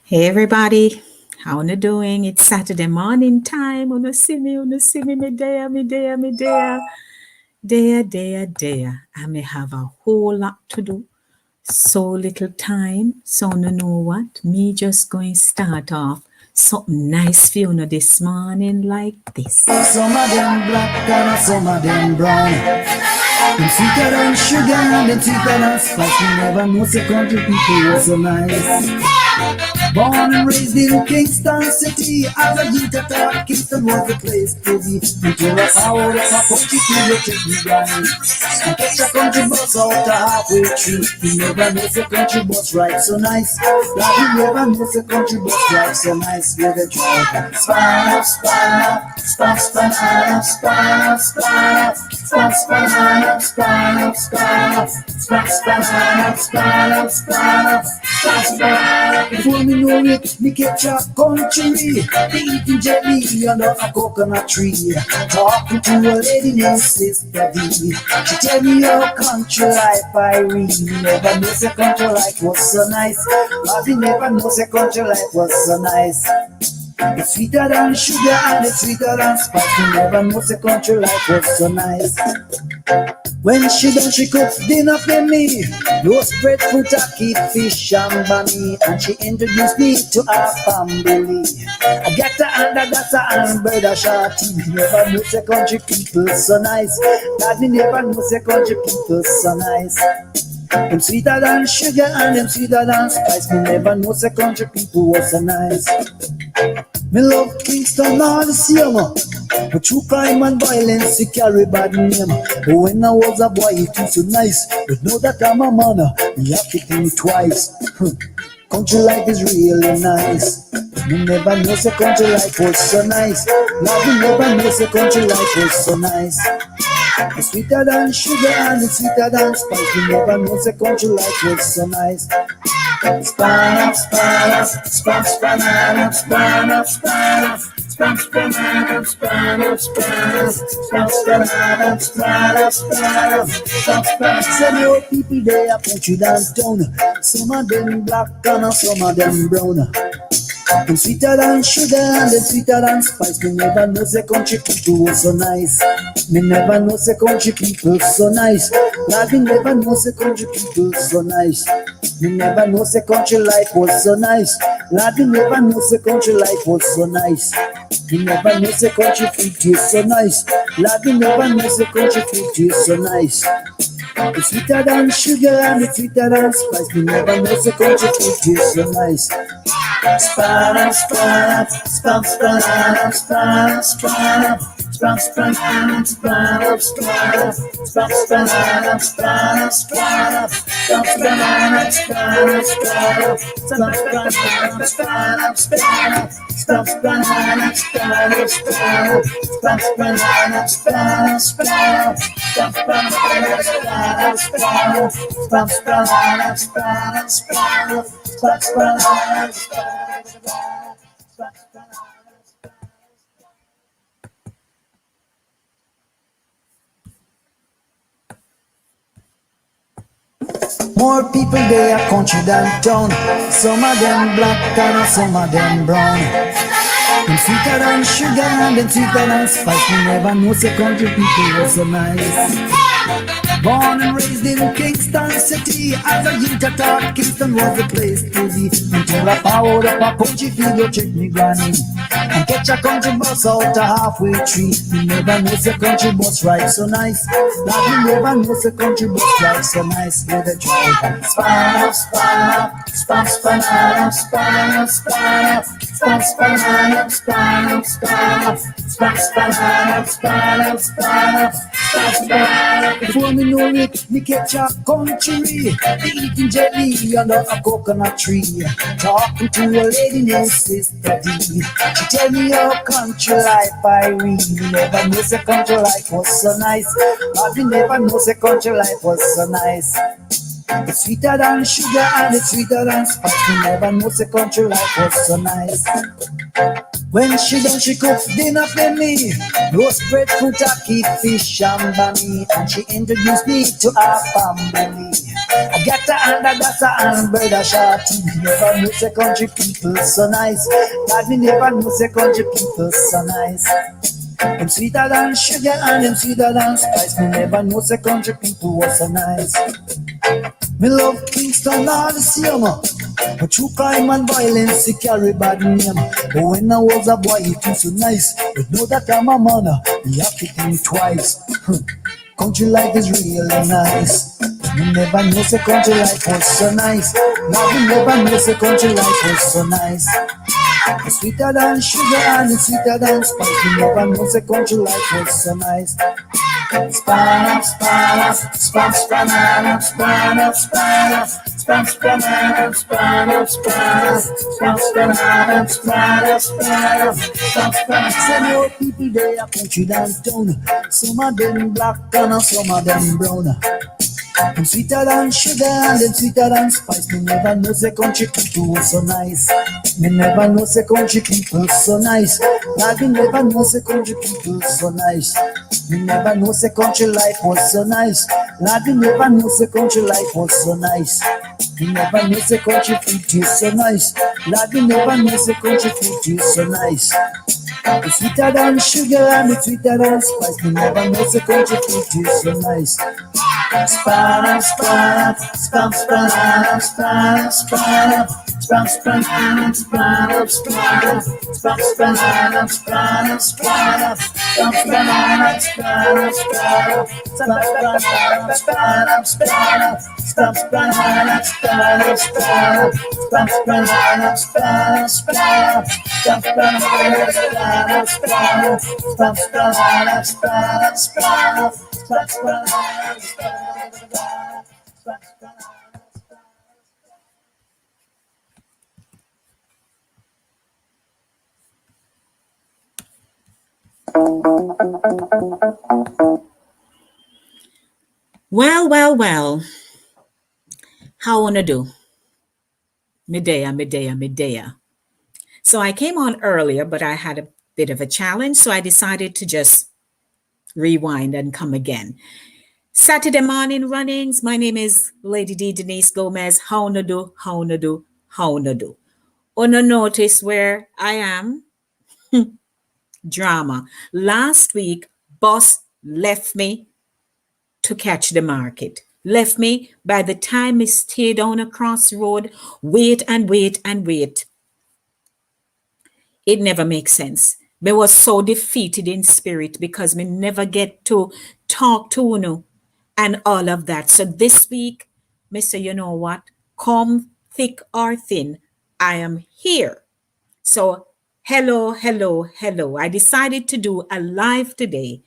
Hey everybody, how you doing? It's Saturday morning time. Wanna see me there, there. I may have a whole lot to do. So little time. So no know what? Me just going start off something nice for you this morning like this. Some of them black and some of them brown. Them sweeter than sugar and them sweeter than spice. You never know the country people were so nice. Born and raised in Kingston City, as a youth at heart, Kingston was the place to be. Until I found a country to take me blind. And catch a country bus out the halfway through. You never know the country bus ride so nice. Like you never know the country bus ride so nice. With a drive. Span up, span up, span, span up, span up, span up, span, span up, span up, span up, span, span up, span up, span up, span, span up. Before me know it, me catch a country. Me eating jelly under a coconut tree. Talking to a lady named Sister D. She tell me how country life I really never know the country life was so nice. But we never know the country life was so nice. It's sweeter than sugar and it's sweeter than spice. We never know the country life was so nice. When she done, she cooks dinner for me. Roast breadfruit, turkey, fish and bunny. And she introduced me to her family. I got her and I got her and brother shorty. Me never know the country people so nice. God, me never know the country people so nice. Them sweeter than sugar and them sweeter than spice. Me never know the country people was so nice. Me love Kingston all the same. But true crime and violence, it carry bad name. But when I was a boy, it was so nice. But now that I'm a man, me have to think twice. Country life is really nice. Me never know the country life was so nice. Love me never know the country life was so nice. It's sweeter than sugar and it's sweeter than spice. Me never know the country life was so nice. Span up, span up, span, span up, span up, span up. Span, span up, span up, span up, span, span up, span up, span up, span, span up. Some your people they are country downtown. Some of them black and some of them brown. Them sweeter than sugar and them sweeter than spice. Me never know the country people was so nice. Me never know the country people so nice. Lord, me never know the country people so nice. Me never know the country life was so nice. Lord, me never know the country life was so nice. Me never know the country people so nice. Lord, me never know the country people so nice. It's sweeter than sugar and it's sweeter than spice. Me never know the country people so nice. Span up, span up, span, span up, span up, span up, span, span up, span up, span up, span, span up, span up, span up, span, span up, span up, span up, span, span up, span up, span up, span, span up, span up, span up, span, span up, span up, span up, span, span up, span up, span up, span, span up, span up, span up, span, span up, span up. More people they are country than town. Some of them black and some of them brown. Them sweeter than sugar and them sweeter than spice. We never know the country people were so nice. Born and raised in Kingston City, as a youth at heart, Kingston was the place to be. Until I found up a country figure, check me granny. And catch a country bus out a halfway tree. We never know the country bus ride so nice. Now we never know the country bus ride so nice. With a drive. Span up, span up, span, span up, span up, span up, span, span up, span up, span up, span, span up, span up, span up, span, span up. Before me know it, me catch a country. Me eating jelly under a coconut tree. Talking to a lady named Sister D. She tell me how country life I really never know the country life was so nice. But we never know the country life was so nice. It's sweeter than sugar and it's sweeter than spice. We never know the country life was so nice. When she done, she cooks dinner for me. Roast breadfruit, turkey, fish and bunny. And she introduced me to her family. I got her that's a brother shorty. Me never know say country people so nice. God, me never know say country people so nice. Them sweeter than sugar and them sweeter than spice. Me never know say country people was so nice. Me love Kingston all the same. But true crime and violence, it carry bad name. But when I was a boy, it was so nice. But know that I'm a man, me have to think twice. Country life is really nice. Me never know say country life was so nice. Now me never know say country life was so nice. It's sweeter than sugar and it's sweeter than spice. Me never know say country life was so nice. Span up, span up, span, span up, span up, span up, span, span up, span up, span up, span, span up, span up, span up, span, span up. Some more people they are country than town. Some of them black and some of them brown. I'm sweeter than sugar and them sweeter than spice. Me never know say country people was so nice. Me never know say country people so nice. I me never know say country people so nice. Me never know say country life was so nice. Lord, me never know say country life was so nice. Me never know say country food is so nice. Lord, me never know say country food is so nice. It's sweeter than sugar and it's sweeter than spice. Me never know say country food is so nice. Span up, span up, span, span up, span up, span up, span, span up, span up, span up, span, span up, span up, span up, span, span up, span up, span up, span up, span up, span up, span up, span up, span up, span up, span up, span up, span up, span, span up, span up, span up, span, span up, span up, span up, span, span up. Well, well, well. How wanna do? Medea, Medea, Medea. So I came on earlier, but I had a bit of a challenge, so I decided to just rewind and come again. Saturday morning runnings. My name is Lady D Denise Gomez. How na do? How na do? How na do? On a notice where I am. Drama. Last week, boss left me to catch the market. Left me by the time I stayed on a crossroad, wait and wait and wait. It never makes sense. Me was so defeated in spirit because me never get to talk to Uno and all of that. So this week, me say, you know what? Come thick or thin, I am here. So hello, hello, hello. I decided to do a live today.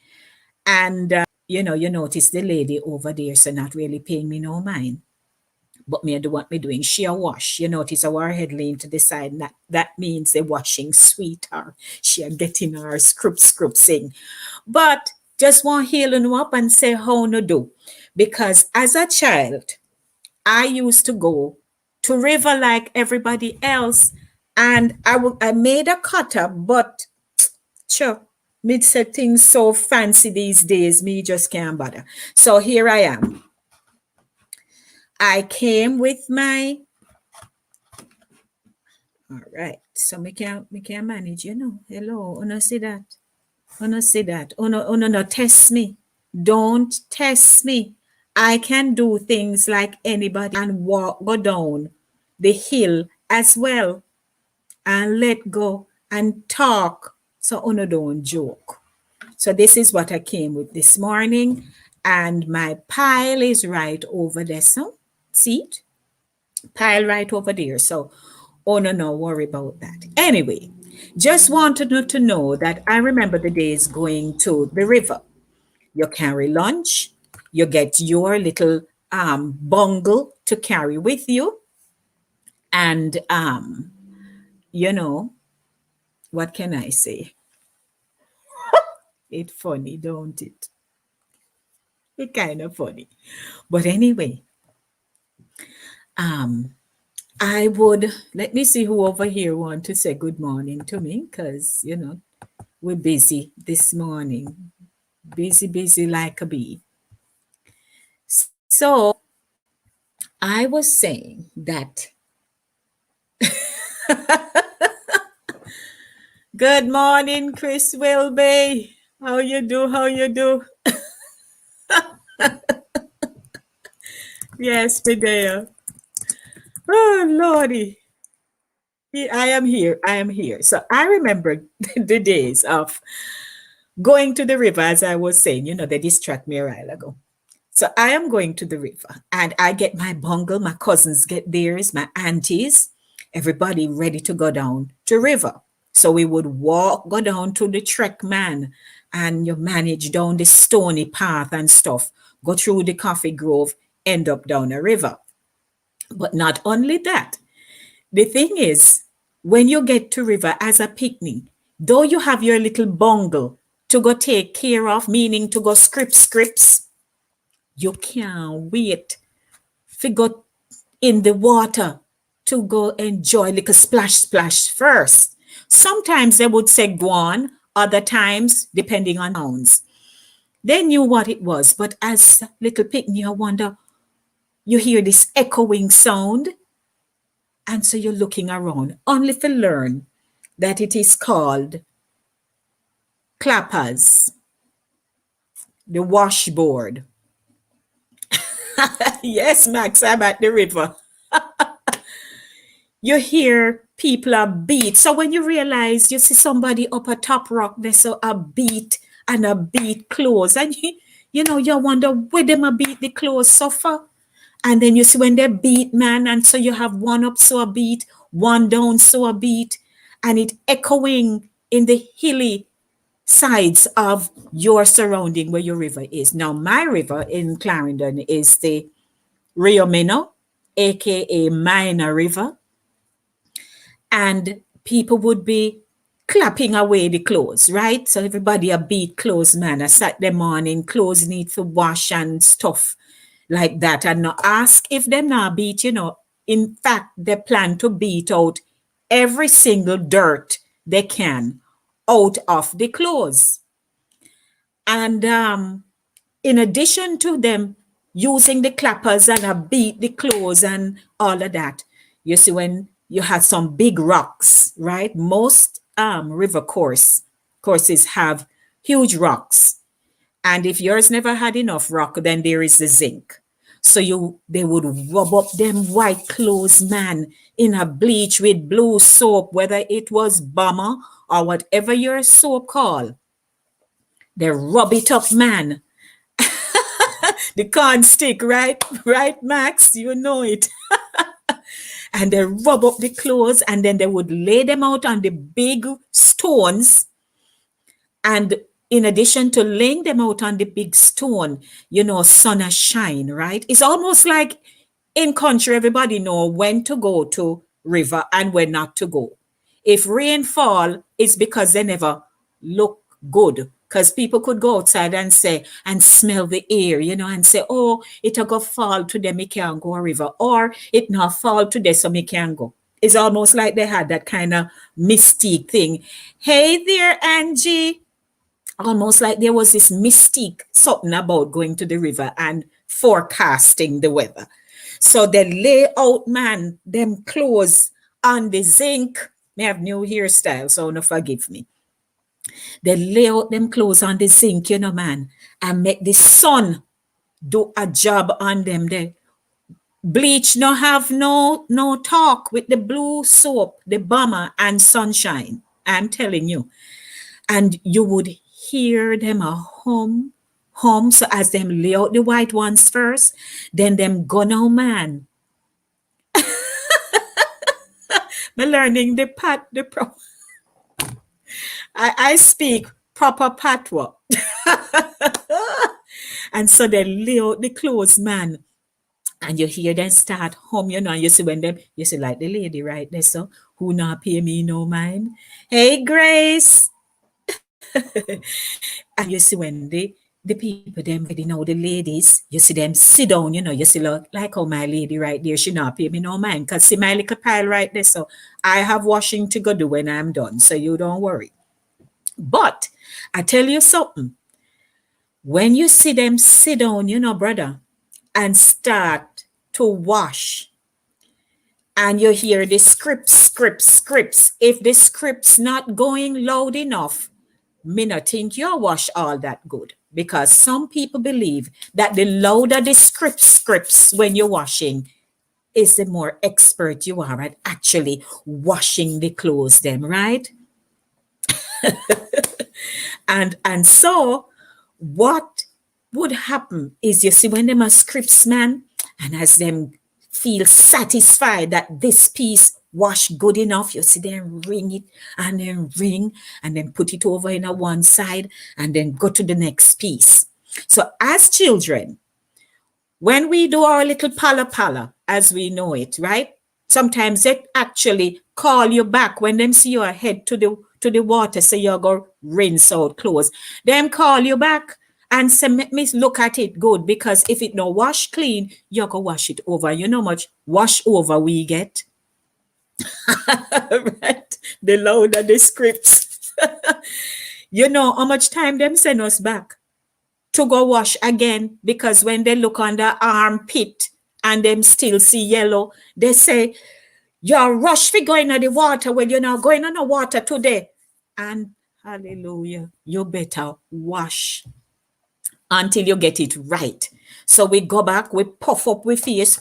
And, you notice the lady over there, so not really paying me no mind. But me do what me doing. She a wash. You notice our head lean to the side. That means the washing sweeter. She a getting her script sing. But just want healing up and say how no do. Because as a child, I used to go to river like everybody else. And I made a cutter, but sure, me say things so fancy these days, me just can't bother. So here I am. I came with my all right. So me can manage, Hello, Una see that. Una see that. Una no test me. Don't test me. I can do things like anybody and go down the hill as well and let go and talk. So Una don't joke. So this is what I came with this morning. And my pile is right over there. So see it? Pile right over there. So oh, no, worry about that. Anyway, just wanted you to know that I remember the days going to the river. You carry lunch, you get your little bungle to carry with you. And, you know, what can I say? It's funny, don't it? It's kind of funny. But anyway, um, I would let me see who over here want to say good morning to me because we're busy this morning. Busy, busy like a bee. So I was saying that good morning, Chris Wilby. How you do? How you do? Yes, me there. Oh Lordy. I am here. I am here. So I remember the days of going to the river, as I was saying, they distract me a while ago. So I am going to the river and I get my bungle, my cousins get theirs, my aunties, everybody ready to go down to river. So we would go down to the trek man and you manage down the stony path and stuff, go through the coffee grove, end up down a river. But not only that, the thing is, when you get to river as a picnic, though you have your little bungle to go take care of, meaning to go scripts, you can't wait to go in the water to go enjoy like a splash first. Sometimes they would say go on, other times, depending on sounds. They knew what it was, but as little picnic, you wonder, you hear this echoing sound, and so you're looking around, only to learn that it is called clappers, the washboard. Yes, Max, I'm at the river. You hear people are beat. So when you realize you see somebody up a top rock, they saw a beat and a beat close. And you wonder where them a beat the close suffer. And then you see when they beat, man, and so you have one up so a beat, one down so a beat, and it echoing in the hilly sides of your surrounding where your river is. Now, my river in Clarendon is the Rio Minno, aka Minor River, and people would be clapping away the clothes, right? So everybody a beat clothes, man. I Saturday morning, clothes need to wash and stuff like that. And not ask if them not beat, In fact, they plan to beat out every single dirt they can out of the clothes. And in addition to them using the clappers and beat the clothes and all of that, you see when you have some big rocks, right? Most river courses have huge rocks. And if yours never had enough rock, then there is the zinc. So they would rub up them white clothes, man, in a bleach with blue soap, whether it was Bomber or whatever your soap called. They rub it up, man. The corn stick, right? Right, Max? You know it. And they rub up the clothes and then they would lay them out on the big stones. And in addition to laying them out on the big stone, sun a shine, right? It's almost like in country, everybody know when to go to river and when not to go. If rain fall, it's because they never look good. Because people could go outside and say, and smell the air, and say, oh, it'll go fall today, me can't go a river. Or it not fall today, so me can't go. It's almost like they had that kind of mystique thing. Hey there, Angie. Almost like there was this mystique, something about going to the river and forecasting the weather. So they lay out, man, them clothes on the zinc. May have new hairstyle, so no forgive me. They lay out them clothes on the zinc, man, and make the sun do a job on them there. Bleach no have no talk with the blue soap, the Bomber and Sunshine. I'm telling you. And you would hear them a hum. So as them lay out the white ones first, then them go now, man. Me learning I speak proper patois. And so they lay out the clothes, man. And you hear them start hum, and you see you see like the lady right there, so who not pay me no mind. Hey, Grace. And you see when the people them ready now, the ladies, you see them sit down, you see like how my lady right there, she not pay me no mind. Because see my little pile right there, so I have washing to go do when I'm done. So you don't worry. But I tell you something. When you see them sit down, brother, and start to wash and you hear the scripts. If the script's not going loud enough, me not think you wash all that good. Because some people believe that the louder the scripts when you're washing is the more expert you are at actually washing the clothes them, right? And so what would happen is, you see, when them are scripts, man, and as them feel satisfied that this piece wash good enough, you see them ring it and then ring and then put it over in a one side and then go to the next piece. So as children, when we do our little pala as we know it, right? Sometimes they actually call you back when them see you head to the water, so you go rinse out clothes. Them call you back and say, "Make me look at it good, because if it no wash clean, you go wash it over." You know much wash over we get. Right? The louder the scripts. You know how much time them send us back to go wash again, because when they look on the armpit and them still see yellow, they say, "You're rush for going on the water when you're not going on the water today." And hallelujah, you better wash until you get it right. So we go back, we puff up with face,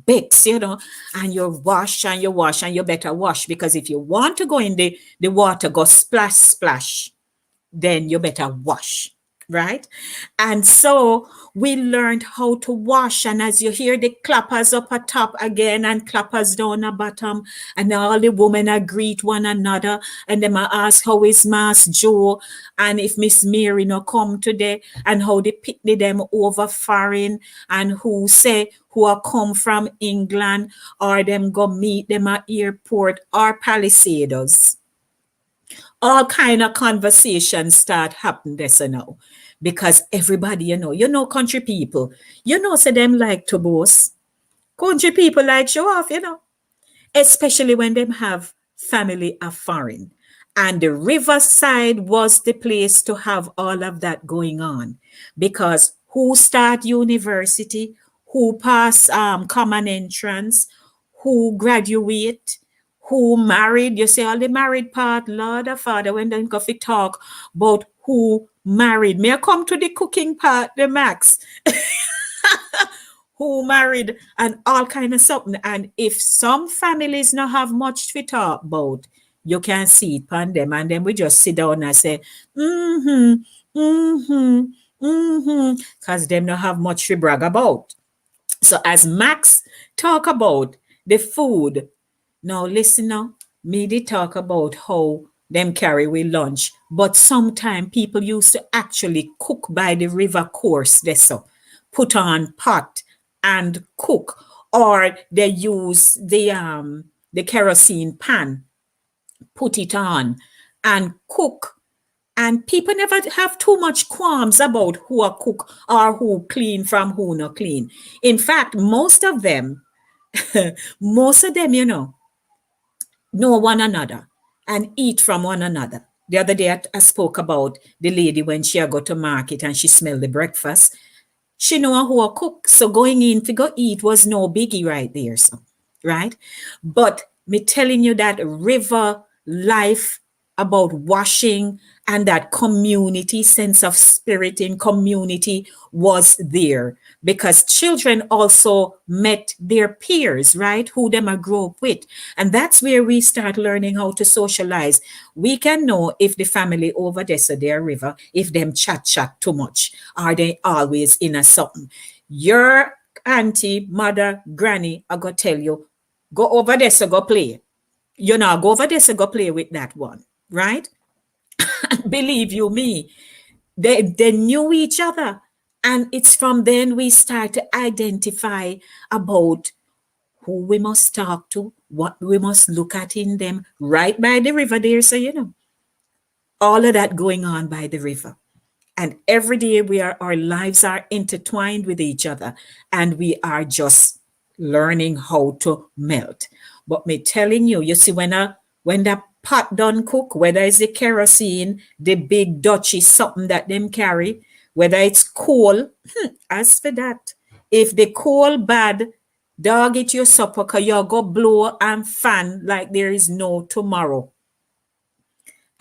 bakes, and you wash and you wash, and you better wash, because if you want to go in the water, go splash, then you better wash. Right? And so we learned how to wash. And as you hear the clappers up at top again and clappers down at bottom, and all the women are greet one another, and them are ask how is Mass Joe and if Miss Mary no come today, and how they pick them over foreign, and who say who are come from England, or them go meet them at airport or Palisados. All kind of conversations start happening there, so now, because everybody, country people, so them like to boast. Country people like show off, especially when them have family of foreign. And the riverside was the place to have all of that going on, because who start university, who pass common entrance, who graduate, who married. You say all the married part, Lord or Father, when they go to talk about who married. May I come to the cooking part, the max? Who married and all kind of something. And if some families not have much to talk about, you can see it on them. And then we just sit down and say, because them not have much to brag about. So as Max talk about the food, now listen now, me they talk about how them carry we lunch, but sometimes people used to actually cook by the river course, they so put on pot and cook, or they use the kerosene pan, put it on and cook. And people never have too much qualms about who are cook or who clean from who not clean. In fact, most of them, know one another and eat from one another. The other day I spoke about the lady when she go to market and she smelled the breakfast. She know who a cook, so going in to go eat was no biggie right there. So, right? But me telling you that river life about washing and that community sense of spirit in community was there, because children also met their peers, right, who them a grow up with, and that's where we start learning how to socialize. We can know if the family over there, so their river, if them chat too much, are they always in a something. Your auntie, mother, granny are gonna tell you, go over there, so go play. Go over there, so go play with that one, right? Believe you me, they knew each other. And it's from then we start to identify about who we must talk to, what we must look at in them, right by the river there. So, all of that going on by the river. And every day our lives are intertwined with each other, and we are just learning how to melt. But me telling you, you see, when that pot done cook, whether it's the kerosene, the big Dutchie, something that them carry, whether it's coal, as for that, if the coal bad, Dog eat your supper because you go blow and fan like there is no tomorrow.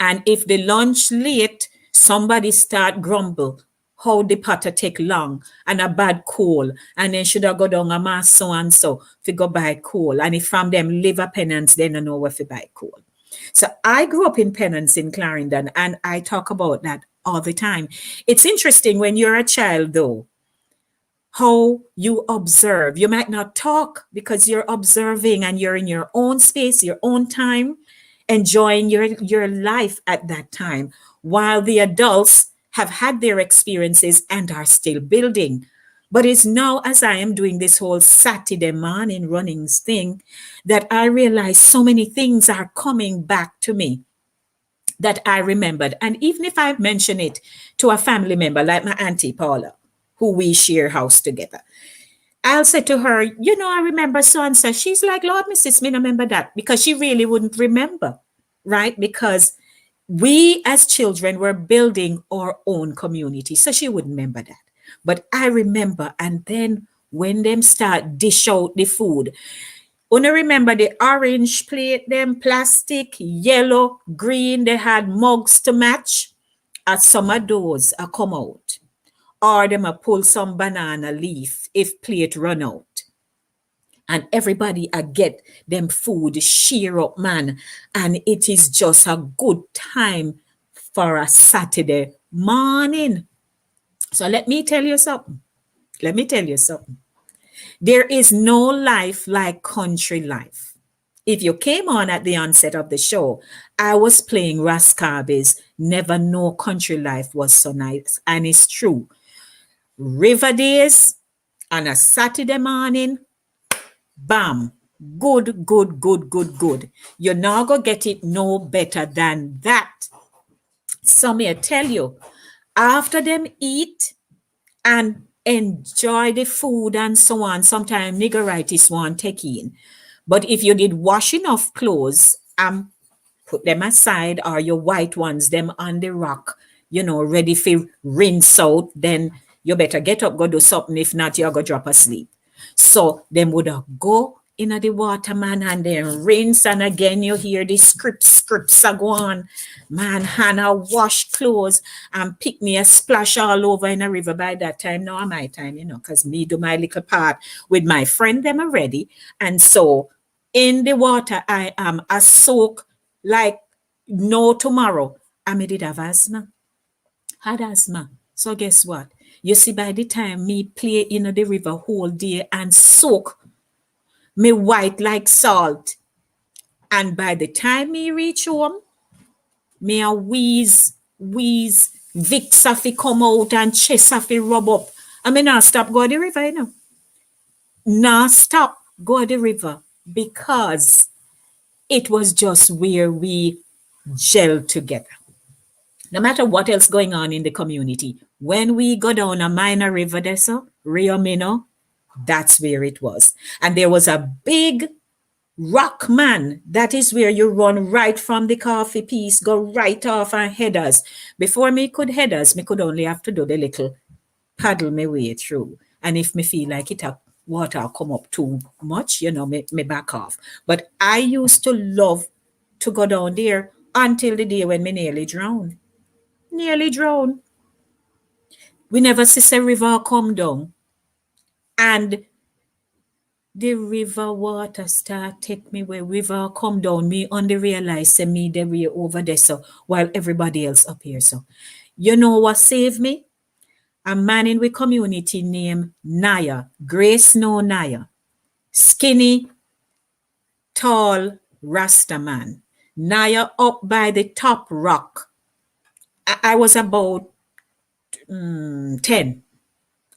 And if the lunch late, somebody start grumble. How the potter take long and a bad coal. And then should I go down a mass so and so to go buy coal. And if from them live a penance, they don't know where to buy coal. So I grew up in Penance in Clarendon and I talk about that all the time. It's interesting when you're a child though, how you observe. You might not talk because you're observing and you're in your own space, your own time, enjoying your life at that time, while the adults have had their experiences and are still building. But it's now as I am doing this whole Saturday morning runnings thing that I realize so many things are coming back to me that I remembered. And even if I mention it to a family member like my Auntie Paula, who we share house together, I'll say to her, you know, I remember so and so. She's like, Lord, Mrs. Me remember that because she really wouldn't remember, right? Because we as children were building our own community. So she would remember that. But I remember, and then when them start dish out the food, only remember the orange plate, them plastic, yellow, green, they had mugs to match. As some of those are come out. Or them a pull some banana leaf if plate run out. And everybody a get them food sheer up, man. And it is just a good time for a Saturday morning. So let me tell you something. Let me tell you something. There is no life like country life. If you came on at the onset of the show, I was playing Rascabi's Never Know Country Life Was So Nice. And it's true. River days on a Saturday morning, bam, good, good, good, good, good. You're not going to get it no better than that. So may I tell you, after them eat and enjoy the food and so on, sometimes niggeritis won't take in. But if you did wash enough clothes and put them aside, or your white ones, them on the rock, you know, ready for rinse out, then you better get up, go do something. If not, you're going to drop asleep. So them would go in the water, man, and then rinse. And again, you hear the scripts a go on. Man, Hannah wash clothes and pick me a splash all over in a river. By that time, now my time, you know, because me do my little part with my friend them already. And so in the water, I am a soak like no tomorrow. I did have asthma. Had asthma. So guess what? You see, by the time me play in the river whole day and soak me white like salt, and by the time me reach home, me a wheeze, Vicks have come out and chest have rub up. I mean, not stop go to the river, you know. Not stop go to the river because it was just where we gel together. No matter what else going on in the community, when we go down a minor river there, so Rio Mino, that's where it was. And there was a big rock man. That is where you run right from the coffee piece, go right off and headers. Before me could headers, me could only have to do the little paddle my way through. And if me feel like it water come up too much, you know, me back off. But I used to love to go down there until the day when me nearly drowned. Nearly drowned. We never see a river come down. And the river water start take me where river come down. Me only realize say me the way over there so while everybody else up here. So you know what saved me? A man in we community named Naya, Grace No Naya. Skinny, tall, Rasta man. Naya up by the top rock. I was about 10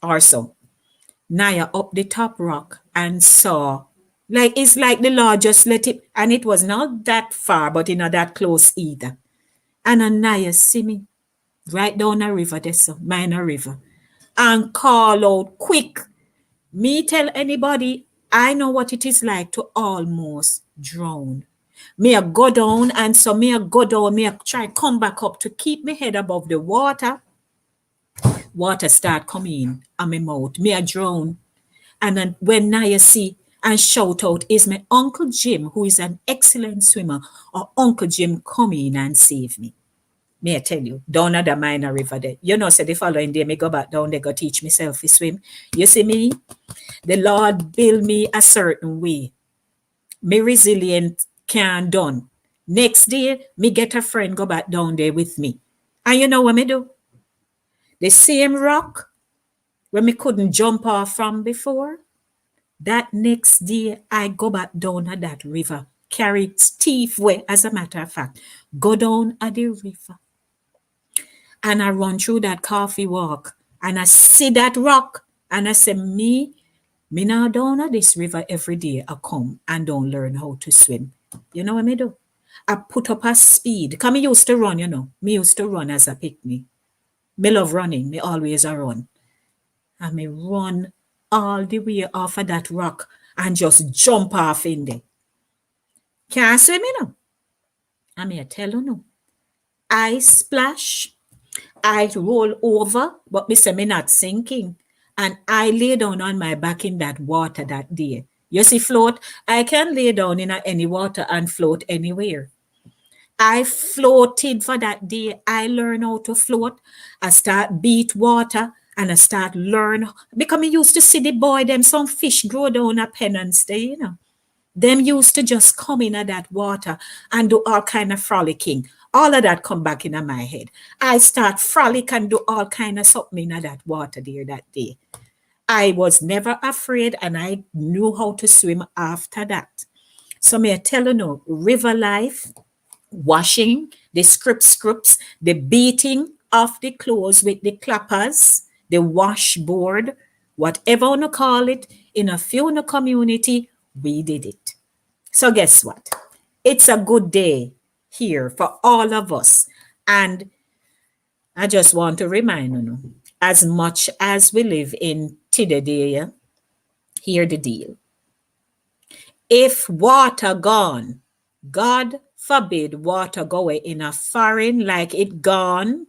or so. Naya up the top rock and saw, like, it's like the Lord just let it, and it was not that far, but not that close either. And Naya see me right down a river, there's a minor river, and call out quick. Me tell anybody, I know what it is like to almost drown. Me a go down, and so me a go down, me a try come back up to keep my head above the water. Water start coming in my mouth. Me a drown. And then when Naya see, and shout out, is my Uncle Jim, who is an excellent swimmer, or Uncle Jim come in and save me? May I tell you, down at the minor river there. You know, so the following day, me go back down there, go teach myself to swim. You see me? The Lord build me a certain way. Me resilient can done. Next day, me get a friend go back down there with me. And you know what me do? The same rock where me couldn't jump off from before, that next day, I go back down at that river, carry Steve way, as a matter of fact, go down at the river and I run through that coffee walk and I see that rock and I say, me now down at this river every day. I come and don't learn how to swim. You know what me do? I put up a speed. Cause me used to run, you know. Me used to run as a picnic. Me love running. Me always a run. And me run all the way off of that rock and just jump off in there. Can't swim, you know. I may tell you no. I splash, I roll over, but me say me not sinking. And I lay down on my back in that water that day. You see, float, I can lay down in any water and float anywhere. I floated for that day. I learned how to float. I start beat water and I start learn because I used to see the boy, them some fish grow down a penance there, you know. Them used to just come in at that water and do all kind of frolicking. All of that come back in my head. I start frolic and do all kind of something in that water there that day. I was never afraid and I knew how to swim after that. So may I tell you no, river life, washing, the scripts, the beating of the clothes with the clappers, the washboard, whatever you wanna call it, in a Fiona community, we did it. So guess what? It's a good day here for all of us. And I just want to remind you, as much as we live in Tidede, hear the deal. If water gone, God forbid water go away in a foreign like it gone,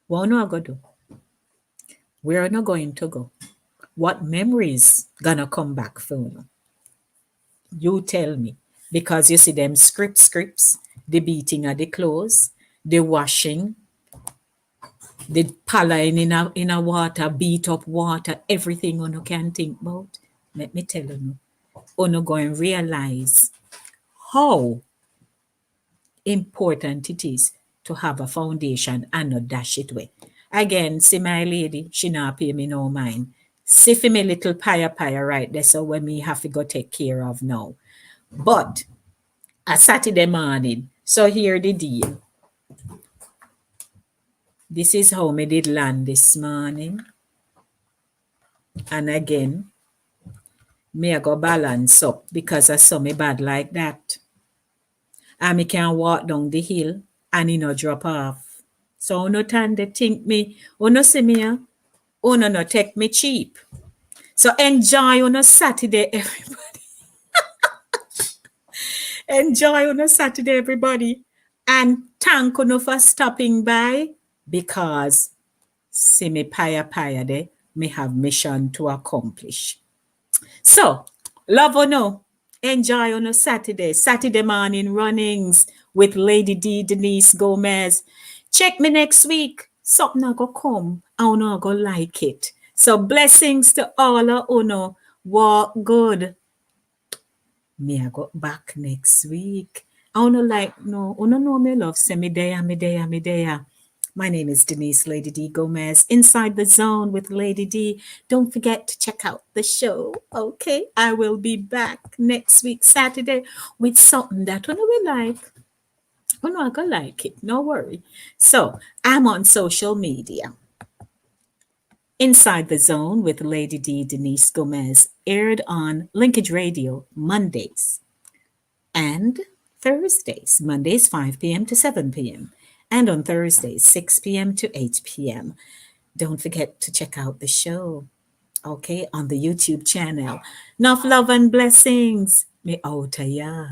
what no go do? Where no going to go? What memories gonna come back for you? You tell me. Because you see them scripts, the beating of the clothes, the washing, the palaying in a water, beat up water, everything you can think about. Let me tell you, you go and realize how important it is to have a foundation and not dash it away. Again, see my lady, she not pay me no mind. See for me little pie right there, so when me have to go take care of now. But a Saturday morning, so here the deal. This is how me did land this morning. And again, me I go balance up because I saw me bad like that. And me can walk down the hill and it no drop off. So no time they think me, no see me, no take me cheap. So enjoy on a Saturday, everybody. Enjoy on a Saturday, everybody. And thank you for stopping by because see me paya there, me have mission to accomplish. So, love or no, enjoy on a Saturday morning runnings with Lady D Denise Gomez. Check me next week. Something I go come. I know I go like it. So blessings to all of you. Walk good. Me I go back next week. I wanna like no, know me love. Say me there. My name is Denise Lady D Gomez, Inside the Zone with Lady D. Don't forget to check out the show, okay? I will be back next week, Saturday, with something that we like. I'm not gonna like it, no worry. So, I'm on social media. Inside the Zone with Lady D Denise Gomez aired on Linkage Radio Mondays and Thursdays. Mondays 5 p.m. to 7 p.m. and on Thursdays 6 p.m. to 8 p.m. Don't forget to check out the show, okay, on the YouTube channel. Enough love and blessings. Me out ya.